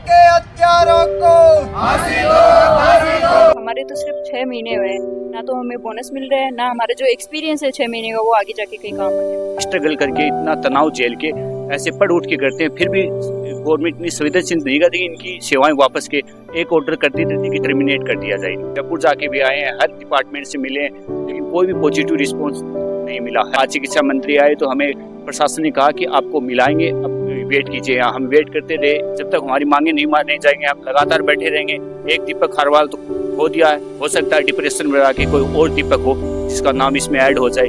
के हत्यारों को फांसी दो, फांसी दो। हमारे तो सिर्फ 6 महीने हुए हैं, ना तो हमें बोनस मिल रहा है, ना हमारा जो एक्सपीरियंस है 6 महीने का वो आगे जाके कहीं काम बने। स्ट्रगल करके इतना तनाव झेल के ऐसे पढ़ उठ के करते हैं, फिर भी गवर्नमेंट इतनी संवेदनशील नहीं करती इनकी सेवाएं वापस के एक ऑर्डर कर दी थी कि टर्मिनेट कर दिया जाए। जयपुर जाके भी आए हैं, हर डिपार्टमेंट से मिले हैं, लेकिन कोई भी पॉजिटिव रिस्पॉन्स नहीं मिला। आज चिकित्सा मंत्री आए तो हमें प्रशासन ने कहा कि आपको मिलाएंगे, अब वेट कीजिए। हम वेट करते रहे, जब तक हमारी मांगे नहीं जाएंगे हम लगातार बैठे रहेंगे। एक दीपक हरवाल तो हो दिया है, हो सकता है डिप्रेशन में आके कोई और दीपक हो जिसका नाम इसमें ऐड हो जाए।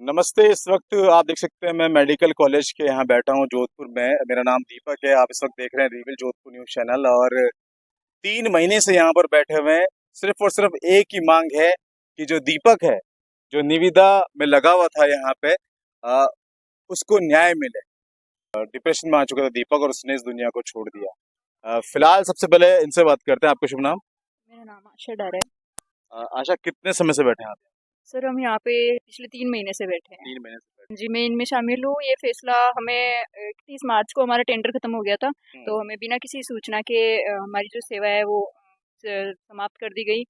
नमस्ते। इस वक्त आप देख सकते हैं मैं मेडिकल कॉलेज के यहाँ बैठा हूँ जोधपुर में। मेरा नाम दीपक है। आप इस वक्त देख रहे हैं रिवील जोधपुर न्यूज़ चैनल। और 3 महीने से यहाँ पर बैठे हुए हैं। सिर्फ और सिर्फ एक ही मांग है कि जो दीपक है, जो निविदा में लगा हुआ था यहाँ पे, उसको न्याय मिले। डिप्रेशन में आ चुका था दीपक और उसने इस दुनिया को छोड़ दिया। फिलहाल सबसे पहले इनसे बात करते हैं। आपका शुभ नाम? मेरा नाम आशा डर है। आशा, कितने समय से बैठे हैं आप? सर हम यहाँ पे पिछले 3 महीने से बैठे हैं। 3 महीने से बैठे। जी, मैं इनमें शामिल हूँ। ये फैसला हमें 31 मार्च को हमारा टेंडर खत्म हो गया था, तो हमें बिना किसी सूचना के हमारी जो सेवा है वो समाप्त कर दी गई।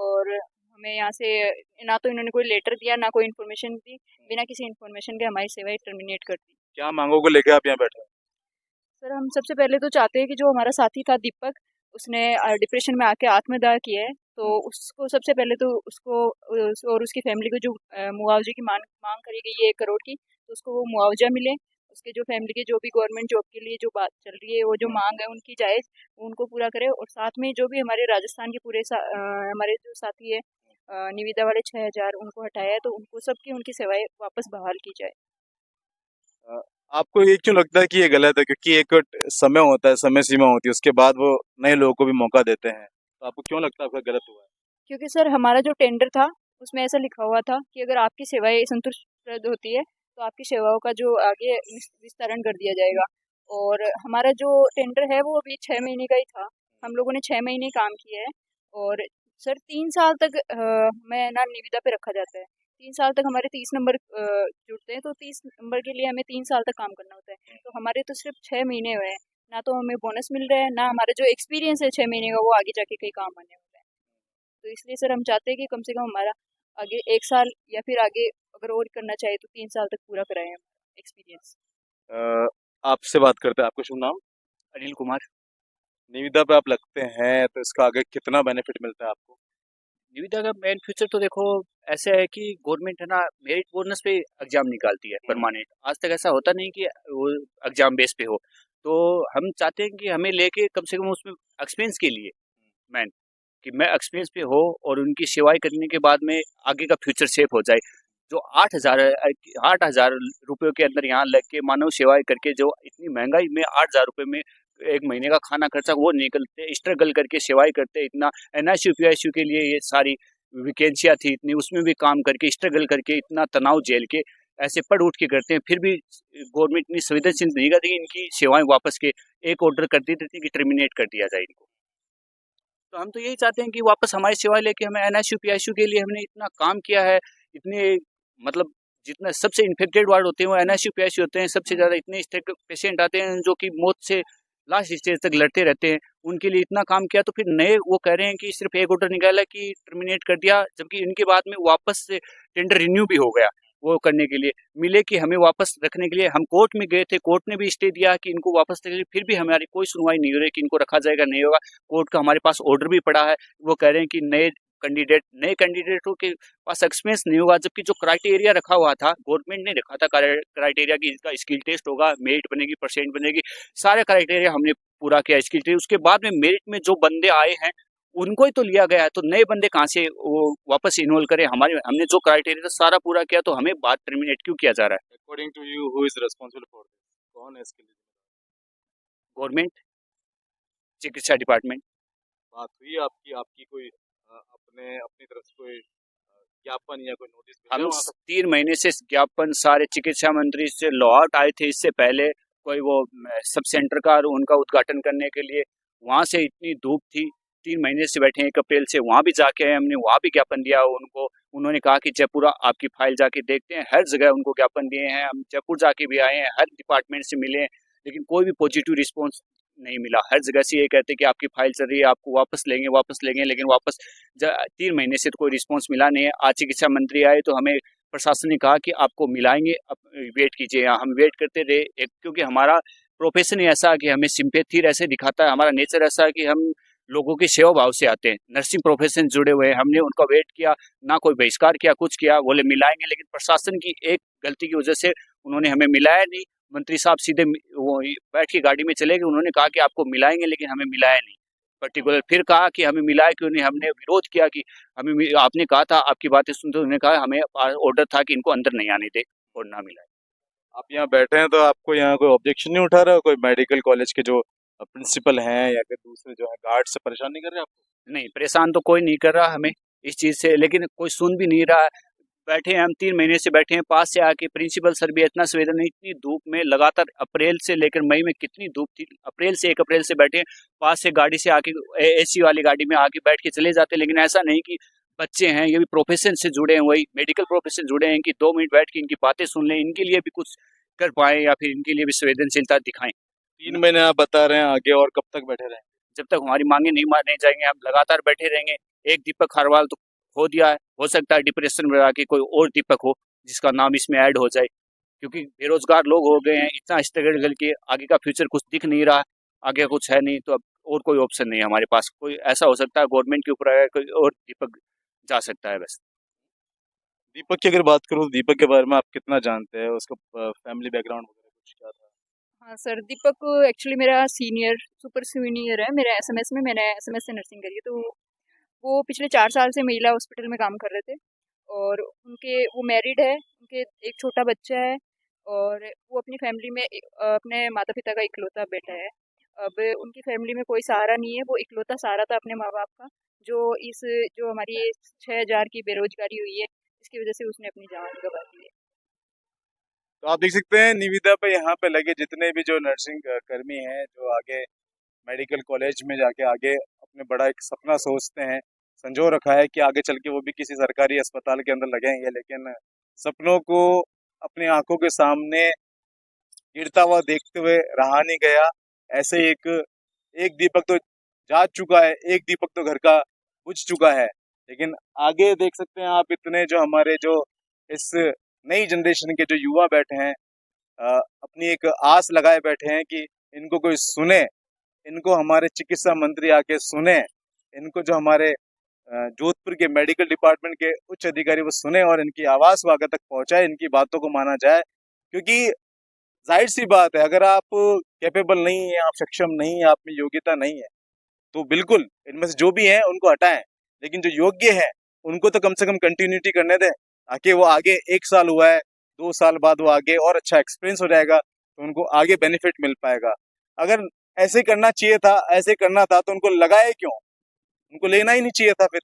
और हमें यहाँ से ना तो इन्होंने कोई लेटर दिया, ना कोई इन्फॉर्मेशन दी, बिना किसी इन्फॉर्मेशन के हमारी सेवाएं टर्मिनेट कर दी। क्या मांगों को लेकर आप यहाँ बैठे हैं? सर हम सबसे पहले तो चाहते हैं कि जो हमारा साथी था दीपक, उसने डिप्रेशन में आके आत्मदाह किया है, तो उसको सबसे पहले तो उसको और उसकी फैमिली को जो मुआवजे की मांग मांग करी गई है 1 करोड़ की, तो उसको वो मुआवजा मिले। उसके जो फैमिली के जो भी गवर्नमेंट जॉब के लिए जो बात चल रही है, वो जो मांग है उनकी जायज़, वो उनको पूरा करे। और साथ में जो भी हमारे राजस्थान के पूरे हमारे जो साथी है निविदा वाले 6,000 उनको हटाया है, तो उनको सबकी उनकी सेवाएं वापस बहाल की जाए। आपको ये क्यों लगता है कि ये गलत है? क्योंकि एक समय होता है, समय सीमा होती है, उसके बाद वो नए लोगों को भी मौका देते हैं। तो आपको क्यों लगता है आपका गलत हुआ है? क्योंकि सर हमारा जो टेंडर था उसमें ऐसा लिखा हुआ था कि अगर आपकी सेवाएं संतुष्ट होती है तो आपकी सेवाओं का जो आगे विस्तारण कर दिया जाएगा। और हमारा जो टेंडर है वो अभी 6 महीने का ही था। हम लोगों ने 6 महीने काम किया है। और सर 3 साल तक हमें ना निविदा पे रखा जाता है। 3 साल तक हमारे 30 नंबर जुड़ते हैं, तो 30 नंबर के लिए हमें 3 साल तक काम करना होता है। तो हमारे तो सिर्फ 6 महीने हुए हैं, ना तो हमें बोनस मिल रहा है, ना हमारा जो एक्सपीरियंस है 6 महीने का वो आगे जाके कहीं काम आने वाला है। तो इसलिए सर हम चाहते हैं कि कम से कम हमारा आगे 1 साल या फिर आगे अगर और करना चाहे तो 3 साल तक पूरा कराएं हमारा एक्सपीरियंस। आपसे बात करते हैं। आपका शुभ नाम? अनिल कुमार। निविदा पे आप लगते हैं तो इसका आगे कितना बेनिफिट मिलता है आपको? निविदा का मेन फ्यूचर तो देखो ऐसा है कि गवर्नमेंट है ना मेरिट बोनस पे एग्जाम निकालती है परमानेंट। आज तक ऐसा होता नहीं कि वो एग्जाम बेस पे हो। तो हम चाहते हैं कि हमें लेके कम से कम उसमें एक्सपीरियंस के लिए मैन कि मैं एक्सपीरियंस पे हो और उनकी सेवाएं करने के बाद में आगे का फ्यूचर सेफ हो जाए। जो 8,000 रुपयों के अंदर यहाँ लग के मानव सेवाएं करके जो इतनी महंगाई में 8,000 रुपये में एक महीने का खाना खर्चा वो निकलते स्ट्रगल करके सेवाएं करते इतना एनआईसीयू पीआईसीयू के लिए ये सारी वैकेंसियाँ थी इतनी उसमें भी काम करके स्ट्रगल करके इतना तनाव झेल के ऐसे पढ़ उठ के करते हैं, फिर भी गवर्नमेंट इतनी संवेदनशील नहीं करती इनकी सेवाएं वापस के एक ऑर्डर कर दी थी कि टर्मिनेट कर दिया जाए इनको। तो हम तो यही चाहते हैं कि वापस हमारी सेवाएं लेके हमें एनआईसीयू पीआईसीयू के लिए हमने इतना काम किया है। इतने मतलब जितना सबसे इन्फेक्टेड वार्ड होते हैं वो एनआईसीयू पीआईसीयू होते हैं। सबसे ज़्यादा इतने पेशेंट आते हैं जो कि मौत से लास्ट स्टेज तक लड़ते रहते हैं। उनके लिए इतना काम किया तो फिर नए वो कह रहे हैं कि सिर्फ एक ऑर्डर निकाला कि टर्मिनेट कर दिया, जबकि इनके बाद में वापस से टेंडर रिन्यू भी हो गया वो करने के लिए मिले कि हमें वापस रखने के लिए। हम कोर्ट में गए थे, कोर्ट ने भी स्टे दिया कि इनको वापस रखने के लिए, फिर भी हमारी कोई सुनवाई नहीं हो रही कि इनको रखा जाएगा नहीं होगा। कोर्ट का हमारे पास ऑर्डर भी पड़ा है, वो कह रहे हैं कि नए कैंडिडेटों के पास एक्सपीरियंस नहीं होगा। जबकि जो क्राइटेरिया रखा हुआ था गवर्नमेंट ने रखा था क्राइटेरिया की इसका स्किल टेस्ट होगा, मेरिट बनेगी, परसेंट बनेगी, सारे क्राइटेरिया हमने पूरा किया स्किल टेस्ट। उसके बाद में मेरिट में जो बंदे आए हैं उनको ही तो लिया गया है, तो नए बंदे कहाँ से वो वापस इन्वॉल्व करें? हमने जो क्राइटेरिया था सारा पूरा किया, तो हमें बात टर्मिनेट क्यों किया जा रहा है? According to you who is responsible for this? कौन है इसके लिए? गवर्नमेंट, चिकित्सा डिपार्टमेंट। बात हुई आपकी आपकी कोई अपने अपनी तरफ से कोई ज्ञापन या कोई नोटिस भेजा हम वहाँ तक? 3 महीने से ज्ञापन सारे चिकित्सा मंत्री से लौट आए थे। इससे पहले कोई वो सब सेंटर का और उनका उद्घाटन करने के लिए वहाँ से इतनी धूप थी, 3 महीने से बैठे हैं 1 अप्रैल से, वहाँ भी जाके आए हमने, वहाँ भी ज्ञापन दिया उनको। उन्होंने कहा कि जयपुर आपकी फाइल जाके देखते हैं, हर जगह उनको ज्ञापन दिए हैं। हम जयपुर जाके भी आए हैं, हर डिपार्टमेंट से मिले हैं, लेकिन कोई भी पॉजिटिव रिस्पॉन्स नहीं मिला। हर जगह से ये कहते हैं कि आपकी फाइल चल रही है, आपको वापस लेंगे, लेकिन वापस 3 महीने से तो कोई रिस्पॉन्स मिला नहीं है। आज चिकित्सा मंत्री आए तो हमें प्रशासन ने कहा कि आपको मिलाएंगे, वेट कीजिए। हम वेट करते रहे, क्योंकि हमारा प्रोफेशन ही ऐसा है कि हमें सिंपैथी ऐसे दिखाता है, हमारा नेचर ऐसा है कि हम लोगों के सेवा भाव से आते हैं, नर्सिंग प्रोफेशन जुड़े हुए हैं। हमने उनका वेट किया, ना कोई बहिष्कार किया, कुछ किया, बोले मिलाएंगे, लेकिन प्रशासन की एक गलती की वजह से उन्होंने हमें मिलाया नहीं। मंत्री साहब सीधे वो बैठ के गाड़ी में चले गए, उन्होंने कहा कि आपको मिलाएंगे, लेकिन हमें मिलाया नहीं। पर्टिकुलर फिर कहा कि हमें मिलाया क्यों नहीं, हमने विरोध किया कि आपने कहा था, आपकी बातें सुनते उन्होंने कहा हमें ऑर्डर था कि इनको अंदर नहीं आने दे और ना मिलाए। आप यहाँ बैठे हैं तो आपको यहाँ कोई ऑब्जेक्शन नहीं उठा रहा, कोई मेडिकल कॉलेज के जो प्रिंसिपल हैं या फिर दूसरे जो है गार्ड से परेशान नहीं कर रहे आपको? नहीं, परेशान तो कोई नहीं कर रहा हमें इस चीज़ से, लेकिन कोई सुन भी नहीं रहा है। बैठे हैं हम, 3 महीने से बैठे हैं, पास से आके प्रिंसिपल सर भी इतना संवेदन, इतनी धूप में लगातार अप्रैल से लेकर मई में कितनी धूप थी, अप्रैल से 1 अप्रैल से बैठे हैं, पास से गाड़ी से आके एसी वाली गाड़ी में आके बैठ के चले जाते हैं। लेकिन ऐसा नहीं कि बच्चे हैं, ये भी प्रोफेशन से जुड़े हैं, वही मेडिकल प्रोफेशन जुड़े हैं कि 2 मिनट बैठ के इनकी बातें सुन लें, इनके लिए भी कुछ कर पाएँ या फिर इनके लिए भी संवेदनशीलता दिखाएं। 3 महीने आप बता रहे हैं, आगे और कब तक बैठे रहेंगे? जब तक हमारी मांगे नहीं माने जाएंगे, हम लगातार बैठे रहेंगे। एक दीपक हरवाल तो हो दिया है, हो सकता है डिप्रेशन में आके कोई और दीपक हो जिसका नाम इसमें ऐड हो जाए, क्योंकि बेरोजगार लोग हो गए हैं, इतना स्ट्रगल के आगे का फ्यूचर कुछ दिख नहीं रहा, आगे कुछ है नहीं, तो अब और कोई ऑप्शन नहीं है हमारे पास। कोई ऐसा हो सकता है गवर्नमेंट के ऊपर कोई और दीपक जा सकता है बस। दीपक की अगर बात करूँ तो दीपक के बारे में आप कितना जानते हैं, उसका फैमिली बैकग्राउंड वगैरह कुछ क्या था? हाँ सर, दीपक एक्चुअली मेरा सीनियर सुपर सीनियर है, मेरा एसएमएस में, मैंने एसएमएस से नर्सिंग करी है। तो वो पिछले 4 साल से महिला हॉस्पिटल में काम कर रहे थे, और वो मैरिड है, उनके एक छोटा बच्चा है, और वो अपनी फैमिली में अपने माता पिता का इकलौता बेटा है। अब उनकी फैमिली में कोई सहारा नहीं है, वो इकलौता सहारा था अपने माँ बाप का, जो हमारी ये 6,000 की बेरोजगारी हुई है, इसकी वजह से उसने अपनी जान गंवा दी है। तो आप देख सकते हैं निविदा पे यहाँ पे लगे जितने भी जो नर्सिंग कर्मी हैं, जो आगे मेडिकल कॉलेज में जाके आगे अपने बड़ा एक सपना सोचते हैं, संजो रखा है कि आगे चल के वो भी किसी सरकारी अस्पताल के अंदर लगेंगे, लेकिन सपनों को अपनी आंखों के सामने गिरता हुआ देखते हुए रहा नहीं गया। ऐसे एक एक दीपक तो जा चुका है, एक दीपक तो घर का बुझ चुका है, लेकिन आगे देख सकते हैं आप इतने जो हमारे जो इस नई जनरेशन के जो युवा बैठे हैं, अपनी एक आस लगाए बैठे हैं कि इनको कोई सुने, इनको हमारे चिकित्सा मंत्री आके सुने, इनको जो हमारे जोधपुर के मेडिकल डिपार्टमेंट के उच्च अधिकारी वो सुने और इनकी आवाज़ वो आगे तक पहुंचाए, इनकी बातों को माना जाए। क्योंकि जाहिर सी बात है, अगर आप कैपेबल नहीं है, आप सक्षम नहीं है, आप में योग्यता नहीं है, तो बिल्कुल इनमें से जो भी हैं उनको हटाएं, लेकिन जो योग्य है उनको तो कम से कम कंटिन्यूटी करने दें, ताकि वो आगे 1 साल हुआ है, 2 साल बाद वो आगे और अच्छा एक्सपीरियंस हो जाएगा, तो उनको आगे बेनिफिट मिल पाएगा। अगर ऐसे करना चाहिए था, ऐसे करना था, तो उनको लगाए क्यों? उनको लेना ही नहीं चाहिए था फिर।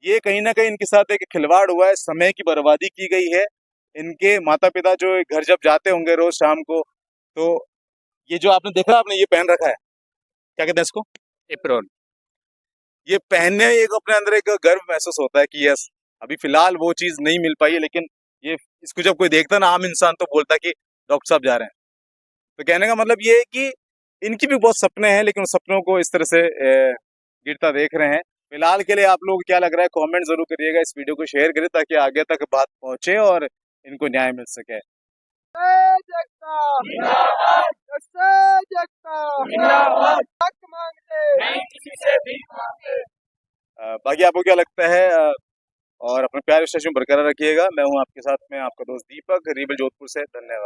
ये कहीं ना कहीं इनके साथ एक खिलवाड़ हुआ है, समय की बर्बादी की गई है। इनके माता पिता जो घर जब जाते होंगे रोज शाम को, तो ये जो आपने देखा, आपने ये पहन रखा है, क्या कहते हैं इसको? एप्रॉन। ये पहनने एक अपने अंदर एक गर्व महसूस होता है कि यस, अभी फिलहाल वो चीज नहीं मिल पाई है, लेकिन ये इसको जब कोई देखता ना, आम इंसान, तो बोलता है कि डॉक्टर साहब जा रहे हैं। तो कहने का मतलब ये है कि इनकी भी बहुत सपने हैं, लेकिन उन सपनों को इस तरह से गिरता देख रहे हैं। फिलहाल के लिए आप लोग क्या लग रहा है, कमेंट जरूर करिएगा, इस वीडियो को शेयर करें ताकि आगे तक बात पहुंचे और इनको न्याय मिल सके। बाकी आपको क्या लगता है, और अपने प्यार विश्वास में बरकरार रखिएगा। मैं हूं आपके साथ में आपका दोस्त दीपक, रीबल जोधपुर से। धन्यवाद।